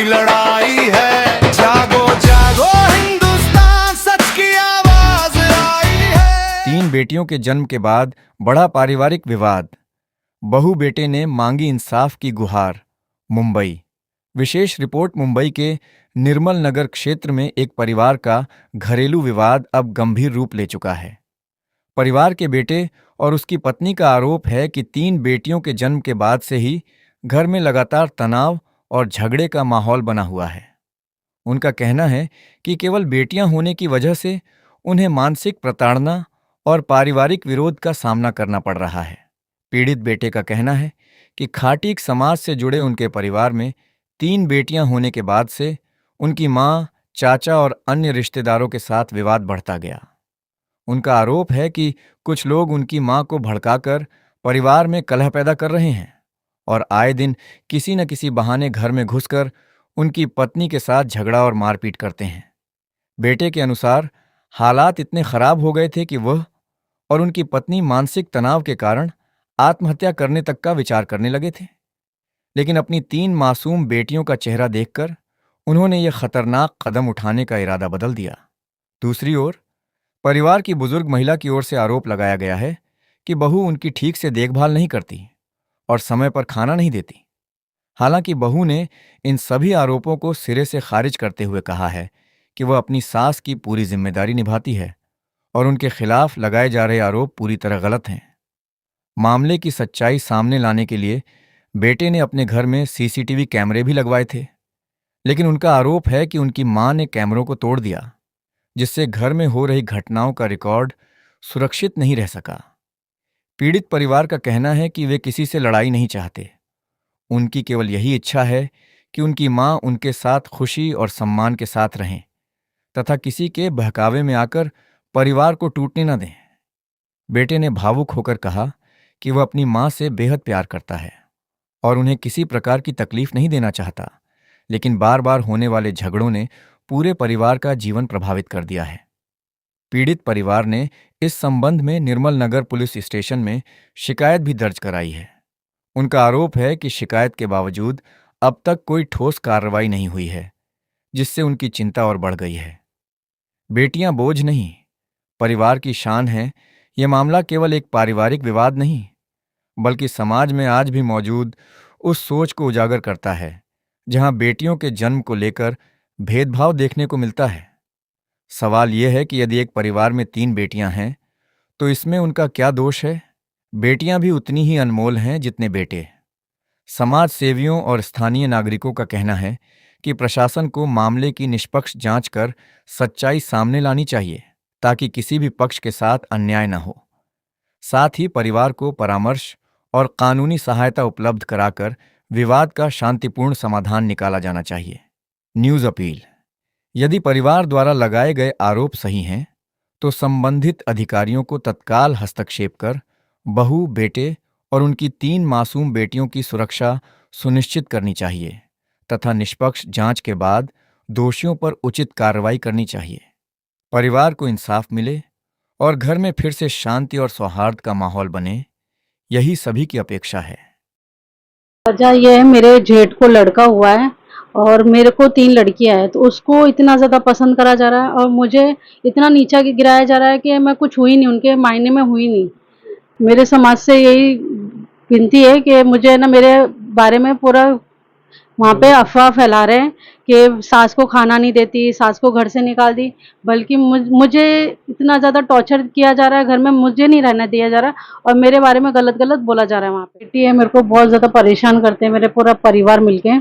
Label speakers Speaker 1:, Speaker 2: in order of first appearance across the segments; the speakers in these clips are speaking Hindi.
Speaker 1: लड़ाई है। जागो जागो हिंदुस्तान, सच की आवाज आई है।
Speaker 2: 3 बेटियों के जन्म के बाद बढ़ा पारिवारिक विवाद, बहू बेटे ने मांगी इंसाफ की गुहार। मुंबई। विशेष रिपोर्ट। मुंबई के निर्मल नगर क्षेत्र में एक परिवार का घरेलू विवाद अब गंभीर रूप ले चुका है। परिवार के बेटे और उसकी पत्नी का आरोप है कि 3 बेटियों के जन्म के बाद से ही घर में लगातार तनाव और झगड़े का माहौल बना हुआ है। उनका कहना है कि केवल बेटियां होने की वजह से उन्हें मानसिक प्रताड़ना और पारिवारिक विरोध का सामना करना पड़ रहा है। पीड़ित बेटे का कहना है कि खाटीक समाज से जुड़े उनके परिवार में 3 बेटियां होने के बाद से उनकी मां, चाचा और अन्य रिश्तेदारों के साथ विवाद बढ़ता गया। उनका आरोप है कि कुछ लोग उनकी मां को भड़काकर परिवार में कलह पैदा कर रहे हैं और आए दिन किसी न किसी बहाने घर में घुसकर उनकी पत्नी के साथ झगड़ा और मारपीट करते हैं। बेटे के अनुसार हालात इतने खराब हो गए थे कि वह और उनकी पत्नी मानसिक तनाव के कारण आत्महत्या करने तक का विचार करने लगे थे। लेकिन अपनी 3 मासूम बेटियों का चेहरा देखकर उन्होंने यह खतरनाक कदम उठाने का इरादा बदल दिया। दूसरी ओर परिवार की बुजुर्ग महिला की ओर से आरोप लगाया गया है कि बहू उनकी ठीक से देखभाल नहीं करती और समय पर खाना नहीं देती। हालांकि बहू ने इन सभी आरोपों को सिरे से खारिज करते हुए कहा है कि वह अपनी सास की पूरी जिम्मेदारी निभाती है और उनके खिलाफ लगाए जा रहे आरोप पूरी तरह गलत हैं। मामले की सच्चाई सामने लाने के लिए बेटे ने अपने घर में सीसीटीवी कैमरे भी लगवाए थे, लेकिन उनका आरोप है कि उनकी मां ने कैमरों को तोड़ दिया, जिससे घर में हो रही घटनाओं का रिकॉर्ड सुरक्षित नहीं रह सका। पीड़ित परिवार का कहना है कि वे किसी से लड़ाई नहीं चाहते। उनकी केवल यही इच्छा है कि उनकी मां उनके साथ खुशी और सम्मान के साथ रहें तथा किसी के बहकावे में आकर परिवार को टूटने न दें। बेटे ने भावुक होकर कहा कि वह अपनी मां से बेहद प्यार करता है और उन्हें किसी प्रकार की तकलीफ नहीं देना चाहता, लेकिन बार बार होने वाले झगड़ों ने पूरे परिवार का जीवन प्रभावित कर दिया है। पीड़ित परिवार ने इस संबंध में निर्मल नगर पुलिस स्टेशन में शिकायत भी दर्ज कराई है। उनका आरोप है कि शिकायत के बावजूद अब तक कोई ठोस कार्रवाई नहीं हुई है, जिससे उनकी चिंता और बढ़ गई है। बेटियां बोझ नहीं, परिवार की शान है। यह मामला केवल एक पारिवारिक विवाद नहीं, बल्कि समाज में आज भी मौजूद उस सोच को उजागर करता है जहां बेटियों के जन्म को लेकर भेदभाव देखने को मिलता है। सवाल यह है कि यदि एक परिवार में 3 बेटियां हैं तो इसमें उनका क्या दोष है? बेटियां भी उतनी ही अनमोल हैं जितने बेटे। समाज सेवियों और स्थानीय नागरिकों का कहना है कि प्रशासन को मामले की निष्पक्ष जांच कर सच्चाई सामने लानी चाहिए ताकि किसी भी पक्ष के साथ अन्याय न हो। साथ ही परिवार को परामर्श और कानूनी सहायता उपलब्ध कराकर विवाद का शांतिपूर्ण समाधान निकाला जाना चाहिए। News appeal. यदि परिवार द्वारा लगाए गए आरोप सही हैं तो संबंधित अधिकारियों को तत्काल हस्तक्षेप कर बहू, बेटे और उनकी 3 मासूम बेटियों की सुरक्षा सुनिश्चित करनी चाहिए तथा निष्पक्ष जांच के बाद दोषियों पर उचित कार्रवाई करनी चाहिए। परिवार को इंसाफ मिले और घर में फिर से शांति और सौहार्द का माहौल बने, यही सभी की अपेक्षा है।
Speaker 3: वजह यह है, मेरे जेठ को लड़का हुआ है और मेरे को 3 लड़कियां हैं, तो उसको इतना ज़्यादा पसंद करा जा रहा है और मुझे इतना नीचा गिराया जा रहा है कि मैं कुछ हुई नहीं, उनके मायने में हुई नहीं। मेरे समाज से यही विनती है कि मुझे ना, मेरे बारे में पूरा वहाँ पे अफवाह फैला रहे हैं कि सास को खाना नहीं देती, सास को घर से निकाल दी, बल्कि मुझे इतना ज़्यादा टॉर्चर किया जा रहा है घर में, मुझे नहीं रहने दिया जा रहा और मेरे बारे में गलत गलत बोला जा रहा है। वहाँ पे बेटी है, मेरे को बहुत ज़्यादा परेशान करते हैं, मेरे पूरा परिवार मिलके,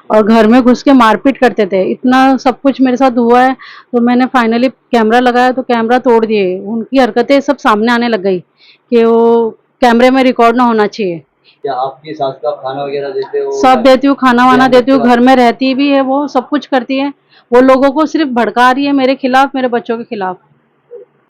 Speaker 3: और घर में घुस के मारपीट करते थे। इतना सब कुछ मेरे साथ हुआ है तो मैंने फाइनली कैमरा लगाया तो कैमरा तोड़ दिए। उनकी हरकतें सब सामने आने लग गई कि वो कैमरे में रिकॉर्ड ना होना चाहिए।
Speaker 4: क्या आपकी सास का खाना वगैरह देते हो?
Speaker 3: सब देती हूँ, खाना वाना देती हूँ, घर में रहती भी है, वो सब कुछ करती है। वो लोगों को सिर्फ भड़का रही है मेरे खिलाफ, मेरे बच्चों के खिलाफ।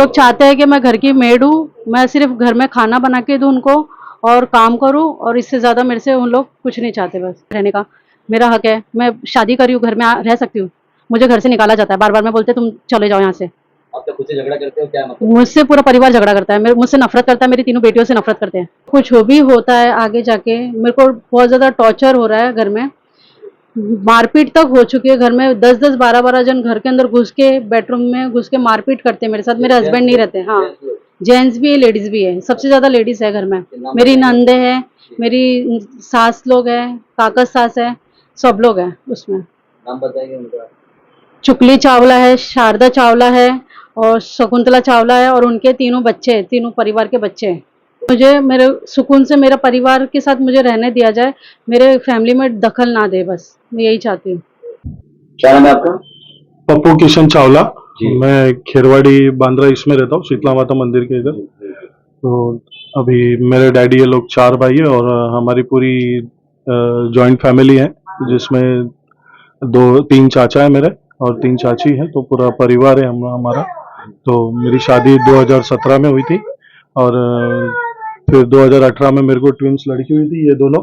Speaker 3: लोग चाहते हैं कि मैं घर की मेड हूँ, मैं सिर्फ घर में खाना बना के दूँ उनको और काम करूँ, और इससे ज़्यादा मेरे से उन लोग कुछ नहीं चाहते। बस रहने का मेरा हक है, मैं शादी करी हूँ, घर में रह सकती हूँ, मुझे घर से निकाला जाता है बार बार। मैं बोलते तुम चले जाओ यहाँ से।
Speaker 4: आप तो खुद से झगड़ा करते हो क्या? मतलब
Speaker 3: मुझसे पूरा परिवार झगड़ा करता है, मुझसे नफरत करता है, मेरी 3 बेटियों से नफरत करते हैं। कुछ भी होता है आगे जाके, मेरे को बहुत ज़्यादा टॉर्चर हो रहा है घर में। मारपीट तक हो चुकी है घर में। 10-10 12-12 जन घर के अंदर घुस के बेडरूम में घुस के मारपीट करते हैं मेरे साथ। मेरे हस्बैंड नहीं रहते। हाँ, जेंट्स भी है, लेडीज भी है। सबसे ज्यादा लेडीज है घर में। मेरी नंदे है, मेरी सास लोग है, काका सास है, सब लोग हैं उसमें।
Speaker 4: नाम बताएंगे उनका?
Speaker 3: चुकली चावला है, शारदा चावला है और शकुंतला चावला है, और उनके तीनों बच्चे हैं, तीनों परिवार के बच्चे हैं। मुझे मेरे सुकून से मेरा परिवार के साथ मुझे रहने दिया जाए, मेरे फैमिली में दखल ना दे, बस मैं यही चाहती हूँ।
Speaker 4: क्या नाम है आपका?
Speaker 5: पप्पू किशन चावला।
Speaker 4: जी।
Speaker 5: मैं खेरवाड़ी बांद्रा इसमें रहता हूँ, शीतला माता मंदिर के इधर। तो अभी मेरे डैडी ये लोग 4 भाई है और हमारी पूरी जॉइंट फैमिली है, जिसमें 2-3 चाचा है मेरे और 3 चाची है, तो पूरा परिवार है हमारा। तो मेरी शादी 2017 में हुई थी और फिर 2018 में मेरे को ट्विंस लड़की हुई थी, ये दोनों,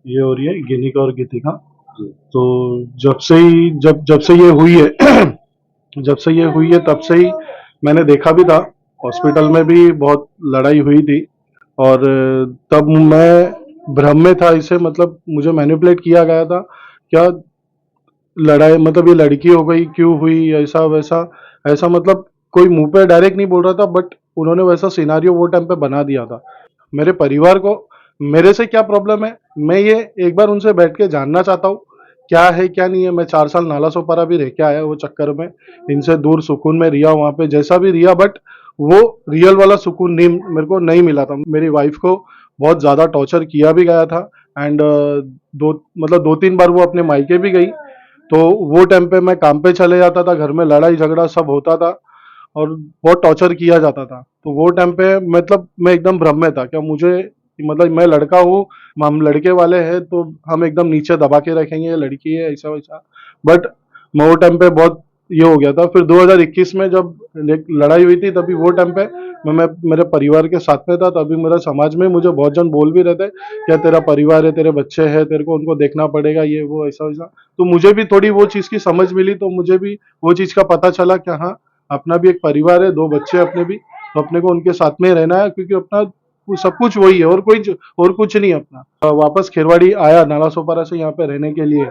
Speaker 5: ये हो रही है गिनिका और गीतिका। तो जब से ये हुई है जब से ये हुई है तब से ही मैंने देखा भी था, हॉस्पिटल में भी बहुत लड़ाई हुई थी। और तब मैं भ्रम में था, इसे मतलब मुझे मैनिपुलेट किया गया था क्या लड़ाई, मतलब ये लड़की हो गई क्यों हुई, ऐसा वैसा, ऐसा मतलब कोई मुंह पे डायरेक्ट नहीं बोल रहा था, बट उन्होंने वैसा सिनारियो वो टाइम पे बना दिया था। मेरे परिवार को मेरे से क्या प्रॉब्लम है, मैं ये एक बार उनसे बैठ के जानना चाहता हूँ क्या है क्या नहीं है। मैं 4 साल नाला सोपारा भी रह के आया, वो चक्कर में इनसे दूर सुकून में रिया, वहाँ पे जैसा भी रिया, बट वो रियल वाला सुकून नहीं, मेरे को नहीं मिला था। मेरी वाइफ को बहुत ज़्यादा टॉर्चर किया भी गया था एंड 2-3 बार वो अपने मायके भी गई। तो वो टाइम पे मैं काम पे चले जाता था, घर में लड़ाई झगड़ा सब होता था और बहुत टॉर्चर किया जाता था। तो वो टाइम पे मतलब मैं एकदम भ्रम में था, क्या मुझे मतलब मैं लड़का हूँ, हम लड़के वाले हैं तो हम एकदम नीचे दबा के रखेंगे, ये लड़की है ऐसा वैसा। बट मैं वो टाइम पे बहुत ये हो गया था। फिर 2021 में जब लड़ाई हुई थी, तभी वो टाइम पे मैं मेरे परिवार के साथ में था। तभी मेरा समाज में मुझे बहुत जन बोल भी रहे थे, क्या तेरा परिवार है, तेरे बच्चे हैं, तेरे को उनको देखना पड़ेगा, ये वो ऐसा वैसा। तो मुझे भी थोड़ी वो चीज़ की समझ मिली, तो मुझे भी वो चीज़ का पता चला कि हाँ, अपना भी एक परिवार है, 2 बच्चे अपने भी, तो अपने को उनके साथ में रहना है, क्योंकि अपना सब कुछ वही है और कुछ नहीं है अपना। वापस खेरवाड़ी आया नाला सोपारा से यहाँ पे रहने के लिए।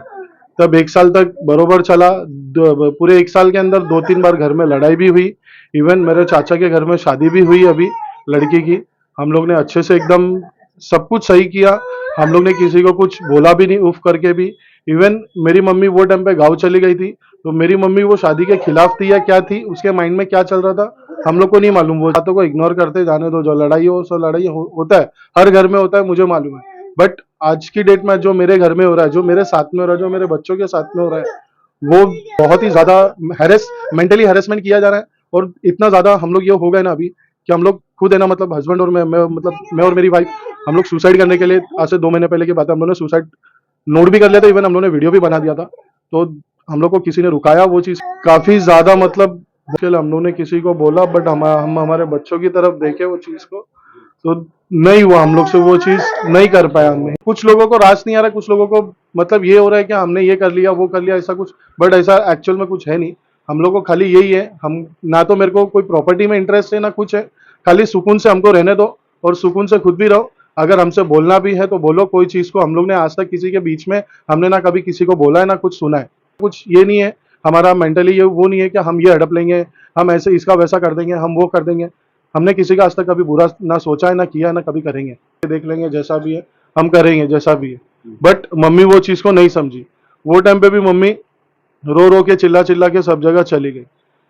Speaker 5: तब 1 साल तक बरोबर चला। पूरे 1 साल के अंदर 2-3 बार घर में लड़ाई भी हुई। इवन मेरे चाचा के घर में शादी भी हुई अभी लड़की की। हम लोग ने अच्छे से एकदम सब कुछ सही किया, हम लोग ने किसी को कुछ बोला भी नहीं उफ करके भी। इवन मेरी मम्मी वो टाइम पे गाँव चली गई थी, तो मेरी मम्मी वो शादी के खिलाफ थी या क्या थी, उसके माइंड में क्या चल रहा था हम लोग को नहीं मालूम। वो बातों को इग्नोर करते जाने दो, जो लड़ाई हो सो लड़ाई होता है, हर घर में होता है, मुझे मालूम है। बट आज की डेट में जो मेरे घर में हो रहा है, जो मेरे साथ में हो रहा है, जो मेरे बच्चों के साथ में हो रहा है, वो बहुत ही ज्यादा मेंटली हैरेसमेंट किया जा रहा है। और इतना ज्यादा हम लोग ये हो गए ना अभी कि हम लोग खुद है ना, मतलब हस्बैंड और मैं और मेरी वाइफ, हम लोग सुसाइड करने के लिए, आज से 2 महीने पहले की बात है, हम लोगों ने सुसाइड नोट भी कर लिया था। इवन हम लोगों ने वीडियो भी बना दिया था। तो हम लोग को किसी ने रुकाया, वो चीज काफी ज्यादा मतलब हम लोगों ने किसी को बोला, बट हम हमारे बच्चों की तरफ देखे वो चीज को, तो नहीं हुआ हम लोग से, वो चीज नहीं कर पाया हमने। कुछ लोगों को रास नहीं आ रहा, कुछ लोगों को मतलब ये हो रहा है कि हमने ये कर लिया वो कर लिया ऐसा कुछ, बट ऐसा एक्चुअल में कुछ है नहीं। हम लोग को खाली यही है, हम ना तो मेरे को कोई प्रॉपर्टी में इंटरेस्ट है ना कुछ है, खाली सुकून से हमको रहने दो और सुकून से खुद भी रहो। अगर हमसे बोलना भी है तो बोलो, कोई चीज को हम लोग ने आज तक किसी के बीच में हमने ना कभी किसी को बोला है ना कुछ सुना है। कुछ ये नहीं है हमारा मेंटली, ये वो नहीं है कि हम ये हड़प लेंगे, हम ऐसे इसका वैसा कर देंगे, हम वो कर देंगे। हमने किसी का आज तक कभी बुरा ना सोचा है ना किया है ना कभी करेंगे। देख लेंगे जैसा भी है, हम करेंगे जैसा भी है। बट मम्मी वो चीज को नहीं समझी। वो टाइम पे भी मम्मी रो रो के चिल्ला चिल्ला के सब जगह चली गई।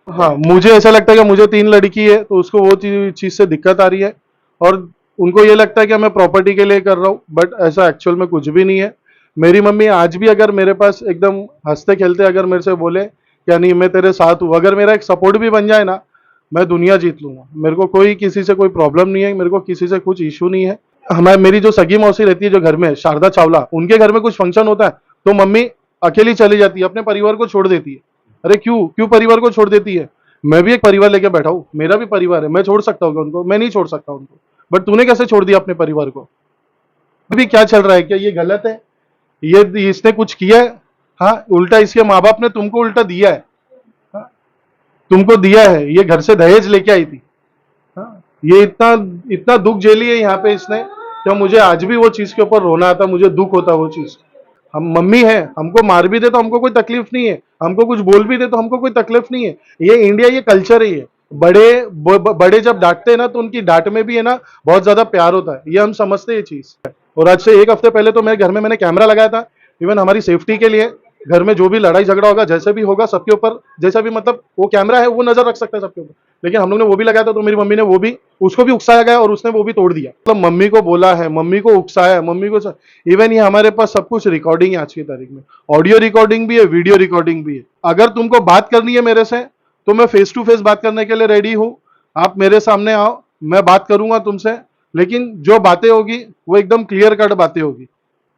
Speaker 5: हाँ, मुझे ऐसा लगता है कि मुझे 3 लड़की है, तो उसको वो चीज से दिक्कत आ रही है और उनको ये लगता है कि मैं प्रॉपर्टी के लिए कर रहा हूँ, बट ऐसा एक्चुअल में कुछ भी नहीं है। मेरी मम्मी आज भी अगर मेरे पास एकदम हंसते खेलते अगर मेरे से बोले क्या नहीं मैं तेरे साथ हूँ, अगर मेरा एक सपोर्ट भी बन जाए ना, मैं दुनिया जीत लूंगा। मेरे को कोई किसी से कोई प्रॉब्लम नहीं है, मेरे को किसी से कुछ इशू नहीं है। मेरी जो सगी मौसी रहती है जो घर में, शारदा चावला, उनके घर में कुछ फंक्शन होता है तो मम्मी अकेली चली जाती है, अपने परिवार को छोड़ देती है। अरे क्यों परिवार को छोड़ देती है? मैं भी एक परिवार लेके बैठा हूँ, मेरा भी परिवार है, मैं छोड़ सकता हूँ उनको? मैं नहीं छोड़ सकता उनको। बट तूने कैसे छोड़ दिया अपने परिवार को? अभी क्या चल रहा है? क्या ये गलत है? ये इसने कुछ किया है? हाँ, उल्टा इसके माँ बाप ने तुमको उल्टा दिया है। हाँ, तुमको दिया है, ये घर से दहेज लेके आई थी। हाँ, ये इतना इतना दुख झेली है यहाँ पे इसने, क्या मुझे आज भी वो चीज के ऊपर रोना आता, मुझे दुख होता वो चीज। हम मम्मी है, हमको मार भी दे तो हमको कोई तकलीफ नहीं है, हमको कुछ बोल भी दे तो हमको कोई तकलीफ नहीं है। ये इंडिया, ये कल्चर है। ये बड़े जब डांटते हैं ना तो उनकी डांट में भी है ना बहुत ज्यादा प्यार होता है, ये हम समझते हैं ये चीज। और आज से 1 हफ्ते पहले तो मेरे घर में मैंने कैमरा लगाया था, इवन हमारी सेफ्टी के लिए। घर में जो भी लड़ाई झगड़ा होगा, जैसे भी होगा, सबके ऊपर जैसा भी मतलब वो कैमरा है वो नजर रख सकता है सबके ऊपर। लेकिन हम लोग ने वो भी लगाया था तो मेरी मम्मी ने वो भी, उसको भी उकसाया गया और उसने वो भी तोड़ दिया। मतलब मम्मी को बोला है, मम्मी को उकसाया, मम्मी को इवन ये हमारे पास सब कुछ रिकॉर्डिंग है आज की तारीख में। ऑडियो रिकॉर्डिंग भी है, वीडियो रिकॉर्डिंग भी है। अगर तुमको बात करनी है मेरे से तो मैं फेस टू फेस बात करने के लिए रेडी हूँ। आप मेरे सामने आओ, मैं बात करूंगा तुमसे, लेकिन जो बातें होगी वो एकदम क्लियर कट बातें होगी।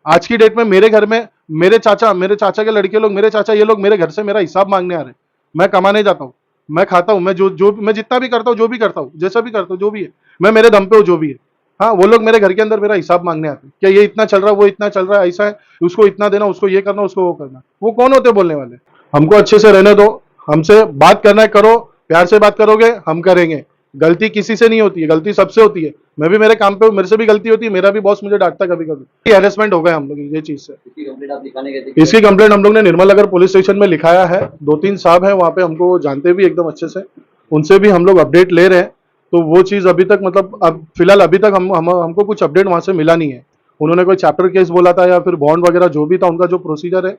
Speaker 5: आज की डेट में मेरे घर में मेरे चाचा के लड़के लोग, मेरे चाचा, ये लोग मेरे घर से मेरा हिसाब मांगने आ रहे हैं। मैं कमाने जाता हूँ, मैं खाता हूँ, मैं जितना भी करता हूँ, जो भी करता हूँ, जैसा भी करता हूँ, जो भी है, मैं मेरे दम पे हूँ, जो भी है। हाँ, वो लोग मेरे घर के अंदर मेरा हिसाब मांगने आते हैं, क्या ये इतना चल रहा है, वो इतना चल रहा है, ऐसा है, उसको इतना देना, उसको ये करना, उसको वो करना। वो कौन होते बोलने वाले? हमको अच्छे से रहने दो, हमसे बात करना है करो, प्यार से बात करोगे हम करेंगे। गलती किसी से नहीं होती है, गलती सबसे होती है। मैं भी मेरे काम पे, मेरे से भी गलती होती है, मेरा भी बॉस मुझे डांटता कभी कभी। हैरेसमेंट हो गए हम लोग ये चीज से।
Speaker 4: इसकी कंप्लेंट आप दिखाने गए थे?
Speaker 5: इसकी कंप्लेंट हम लोग ने निर्मल नगर पुलिस स्टेशन में लिखाया है। 2-3 साहब हैं वहाँ पे, हमको वो जानते भी एकदम अच्छे से, उनसे भी हम लोग अपडेट ले रहे हैं। तो वो चीज अभी तक मतलब अब फिलहाल अभी तक हमको कुछ अपडेट वहां से मिला नहीं है। उन्होंने कोई चैप्टर केस बोला था या फिर बॉन्ड वगैरह जो भी था, उनका जो प्रोसीजर है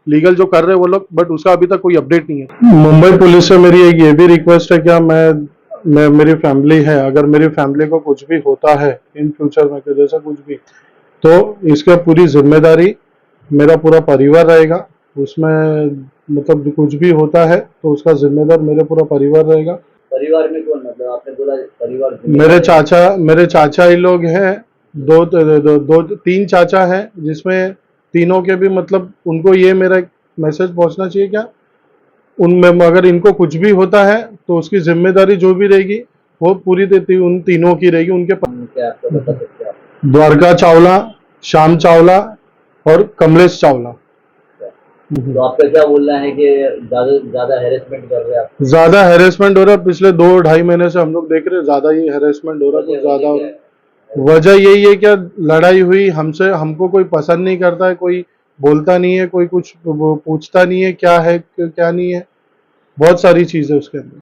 Speaker 5: लीगल जो कर रहे हैं वो लोग, बट उसका अभी तक कोई अपडेट नहीं है। मुंबई पुलिस से मेरी एक ये भी रिक्वेस्ट है, क्या मैं मेरी फैमिली है, अगर मेरी फैमिली को कुछ भी होता है इन फ्यूचर में, जैसा कुछ भी, तो इसका पूरी जिम्मेदारी मेरा पूरा परिवार रहेगा। उसमें मतलब कुछ भी होता है तो उसका जिम्मेदार मेरा पूरा परिवार रहेगा।
Speaker 4: परिवार में कौन, मतलब आपने बोला परिवार?
Speaker 5: मेरे चाचा ही लोग हैं, 3 चाचा हैं, जिसमें तीनों के भी मतलब उनको ये मेरा एक मैसेज पहुंचना चाहिए, क्या उनमें अगर इनको कुछ भी होता है तो उसकी जिम्मेदारी जो भी रहेगी वो पूरी उन तीनों की रहेगी। उनके
Speaker 4: क्या आपको बता सकते हैं आप?
Speaker 5: द्वारका चावला, श्याम चावला और कमलेश चावला।
Speaker 4: तो आपका क्या बोलना है कि ज्यादा हैरेसमेंट कर रहे हैं आप?
Speaker 5: ज्यादा हैरेसमेंट हो रहा है, पिछले 2-2.5 महीने से हम लोग देख रहे हैं, ज्यादा ही हैरेसमेंट हो रहा है, कुछ ज्यादा हो रहा है। वजह यही है क्या, लड़ाई हुई हमसे, हमको कोई पसंद नहीं करता है, कोई बोलता नहीं है, कोई कुछ पूछता नहीं है क्या है क्या नहीं है, बहुत सारी चीजें उसके अंदर।